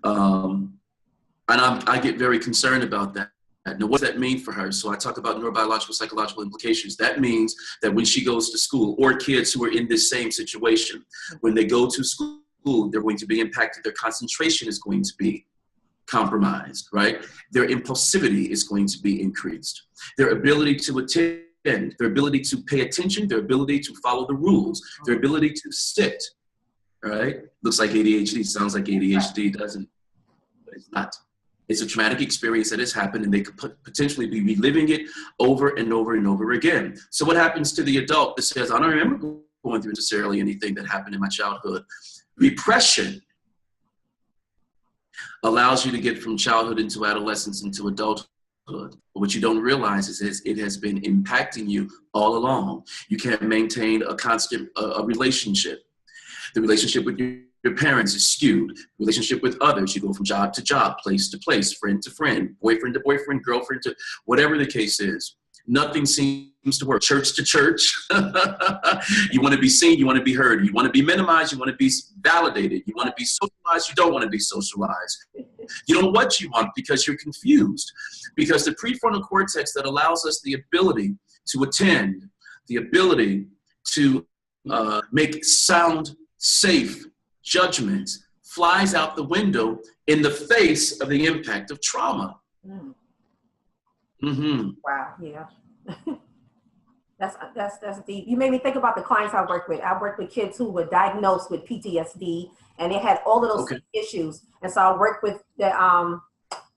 And I get very concerned about that. Now, what does that mean for her? So I talk about neurobiological, psychological implications. That means that when she goes to school, or kids who are in this same situation, when they go to school, they're going to be impacted. Their concentration is going to be compromised, right? Their impulsivity is going to be increased. Their ability to attend, their ability to pay attention, their ability to follow the rules, their ability to sit, right? Looks like ADHD, sounds like ADHD, doesn't, but it's not. It's a traumatic experience that has happened, and they could potentially be reliving it over and over and over again. So what happens to the adult that says, I don't remember going through necessarily anything that happened in my childhood? Repression allows you to get from childhood into adolescence into adulthood. But what you don't realize is it has been impacting you all along. You can't maintain a constant relationship. The relationship with your parents is skewed. Relationship with others, you go from job to job, place to place, friend to friend, boyfriend to boyfriend, girlfriend to whatever the case is. Nothing seems to work. Church to church. You want to be seen, you want to be heard. You want to be minimized, you want to be validated. You want to be socialized, you don't want to be socialized. You don't know what you want because you're confused. Because the prefrontal cortex that allows us the ability to attend, the ability to make sound, safe judgments, flies out the window in the face of the impact of trauma. Wow, yeah. That's deep. You made me think about the clients I work with. I work with kids who were diagnosed with PTSD, and they had all of those issues. And so I work with the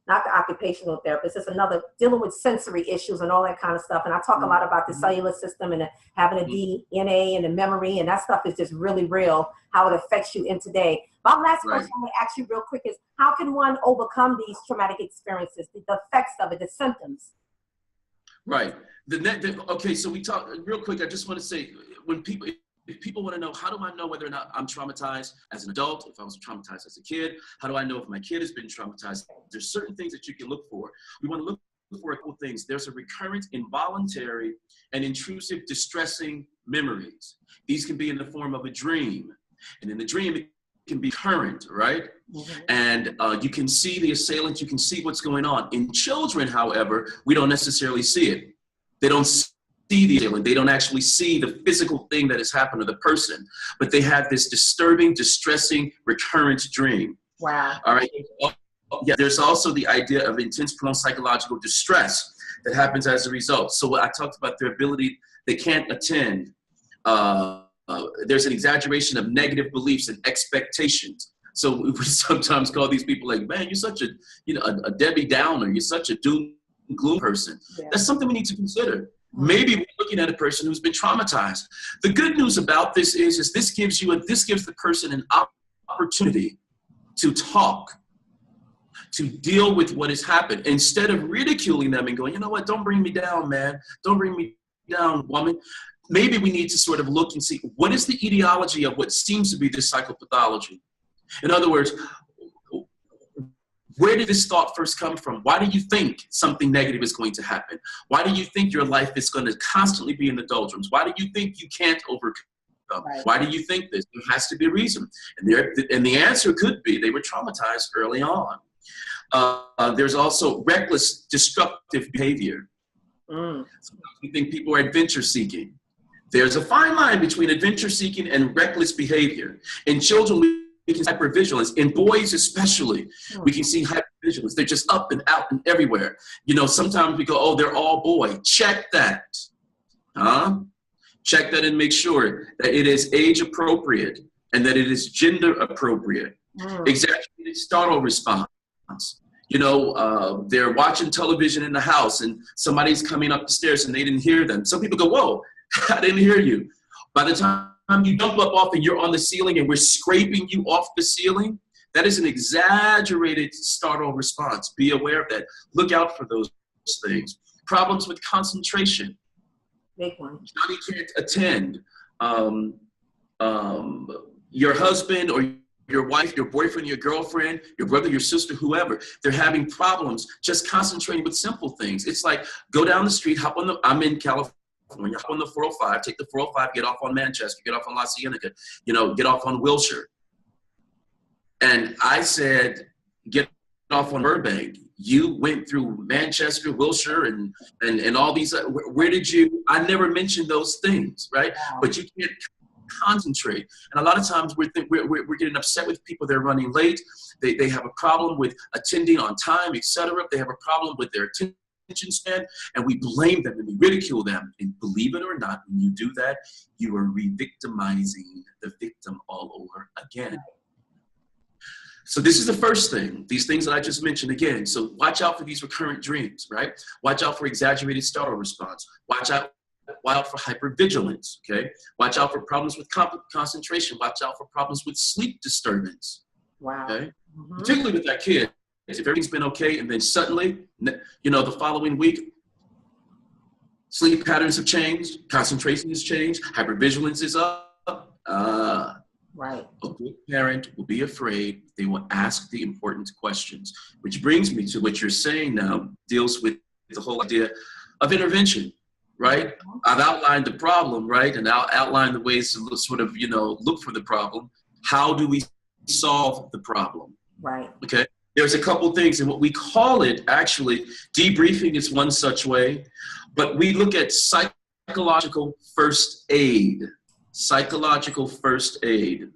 not the occupational therapist, it's another, dealing with sensory issues and all that kind of stuff. And I talk a lot about the cellular system and having a DNA and the memory, and that stuff is just really real, how it affects you in today. My last question I want to ask you real quick is, how can one overcome these traumatic experiences, the effects of it, the symptoms? Right. Okay, so we talk real quick. I just want to say, if people want to know, how do I know whether or not I'm traumatized as an adult, if I was traumatized as a kid? How do I know if my kid has been traumatized? There's certain things that you can look for. We want to look for a couple things. There's a recurrent, involuntary, and intrusive, distressing memories. These can be in the form of a dream. And in the dream, it can be current, right? And you can see the assailant, you can see what's going on. In children, however, we don't necessarily see it. They don't see the assailant. They don't actually see the physical thing that has happened to the person, but they have this disturbing, distressing, recurrent dream. Wow. All right. Yeah, there's also the idea of intense prolonged psychological distress that happens as a result. So I talked about their ability, they can't attend. There's an exaggeration of negative beliefs and expectations. So we sometimes call these people like, man, you're such a Debbie Downer. You're such a doom and gloom person. Yeah. That's something we need to consider. Maybe we're looking at a person who's been traumatized. The good news about this is this gives the person an opportunity to talk, to deal with what has happened, instead of ridiculing them and going, you know what, don't bring me down, man. Don't bring me down, woman. Maybe we need to sort of look and see, what is the etiology of what seems to be this psychopathology? In other words, where did this thought first come from? Why do you think something negative is going to happen? Why do you think your life is going to constantly be in the doldrums? Why do you think you can't overcome? Right. Why do you think this? There has to be a reason. And the answer could be they were traumatized early on. There's also reckless, destructive behavior. Sometimes we think people are adventure seeking. There's a fine line between adventure seeking and reckless behavior. In children, we can see hypervigilance. In boys especially, we can see hypervigilance. They're just up and out and everywhere. You know, sometimes we go, oh, they're all boy. Check that. Check that and make sure that it is age appropriate and that it is gender appropriate. Exaggerated startle response. You know, they're watching television in the house and somebody's coming up the stairs and they didn't hear them. Some people go, whoa, I didn't hear you. By the time you jump up off and you're on the ceiling and we're scraping you off the ceiling, that is an exaggerated startle response. Be aware of that. Look out for those things. Problems with concentration. Big one. Johnny can't attend. Your husband or your wife, your boyfriend, your girlfriend, your brother, your sister, whoever, they're having problems just concentrating with simple things. It's like, go down the street, I'm in California, hop on the 405, take the 405, get off on Manchester, get off on La Cienega, you know, get off on Wilshire. And I said, get off on Burbank. You went through Manchester, Wilshire, and all these. Where did you? I never mentioned those things, right? Wow. But you can't concentrate. And a lot of times we're getting upset with people. They're running late. They have a problem with attending on time, etc. They have a problem with their attention span, and we blame them and we ridicule them. And believe it or not, when you do that, you are re-victimizing the victim all over again. So this is the first thing, these things that I just mentioned again. So watch out for these recurrent dreams, right? Watch out for exaggerated startle response. Watch out for hypervigilance, okay? Watch out for problems with concentration. Watch out for problems with sleep disturbance. Wow. Okay? Mm-hmm. Particularly with that kid. If everything's been okay and then suddenly, the following week, sleep patterns have changed, concentration has changed, hypervigilance is up. Right. A good parent will be afraid. They will ask the important questions, which brings me to what you're saying now, deals with the whole idea of intervention, right? I've outlined the problem, right? And I'll outline the ways to sort of, look for the problem. How do we solve the problem? Right. Okay. There's a couple things, and what we call it, actually, debriefing is one such way, but we look at psychological first aid. Psychological first aid.